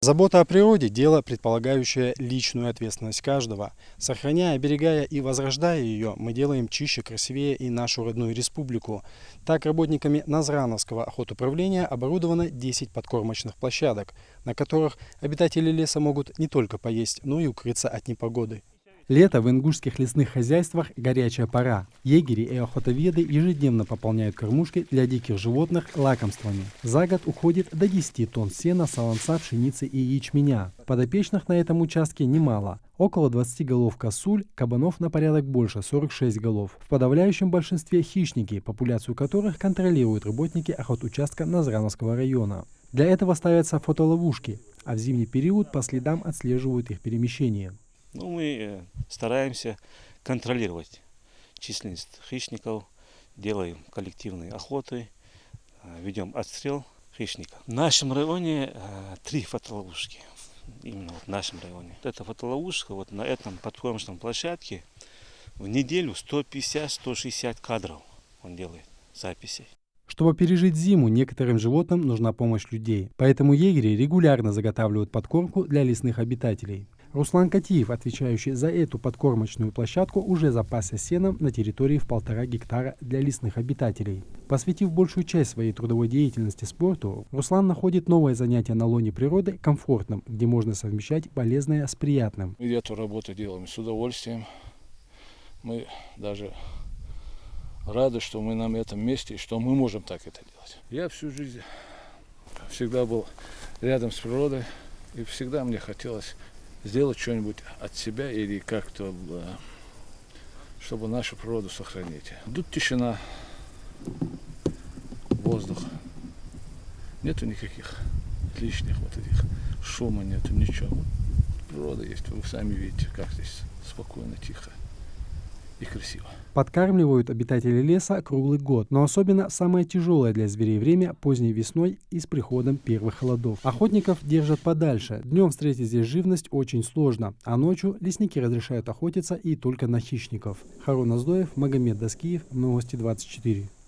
Забота о природе – дело, предполагающее личную ответственность каждого. Сохраняя, оберегая и возрождая ее, мы делаем чище, красивее и нашу родную республику. Так, работниками Назрановского охотуправления оборудовано 10 подкормочных площадок, на которых обитатели леса могут не только поесть, но и укрыться от непогоды. Лето в ингушских лесных хозяйствах – горячая пора. Егери и охотоведы ежедневно пополняют кормушки для диких животных лакомствами. За год уходит до 10 тонн сена, солонца, пшеницы и ячменя. Подопечных на этом участке немало. Около 20 голов косуль, кабанов на порядок больше – 46 голов. В подавляющем большинстве хищники, популяцию которых контролируют работники охотучастка Назрановского района. Для этого ставятся фотоловушки, а в зимний период по следам отслеживают их перемещение. Мы стараемся контролировать численность хищников, делаем коллективные охоты, ведем отстрел хищника. В нашем районе 3 фотоловушки, именно в нашем районе. Эта фотоловушка на этом подкормочном площадке в неделю 150-160 кадров он делает записей. Чтобы пережить зиму, некоторым животным нужна помощь людей. Поэтому егери регулярно заготавливают подкормку для лесных обитателей. Руслан Катиев, отвечающий за эту подкормочную площадку, уже запасся сеном на территории в 1,5 гектара для лесных обитателей. Посвятив большую часть своей трудовой деятельности спорту, Руслан находит новое занятие на лоне природы комфортным, где можно совмещать полезное с приятным. Мы эту работу делаем с удовольствием. Мы даже рады, что мы на этом месте и что мы можем так это делать. Я всю жизнь всегда был рядом с природой, и всегда мне хотелось сделать что-нибудь от себя или как-то, чтобы нашу природу сохранить. Тут тишина, воздух. Нету никаких лишних этих шума, нету ничего. Природа есть, вы сами видите, как здесь спокойно, тихо и красиво. Подкармливают обитатели леса круглый год, но особенно самое тяжелое для зверей время поздней весной и с приходом первых холодов. Охотников держат подальше. Днем встретить здесь живность очень сложно, а ночью лесники разрешают охотиться и только на хищников. Харун Аздоев, Магомед Даскиев, Новости 24.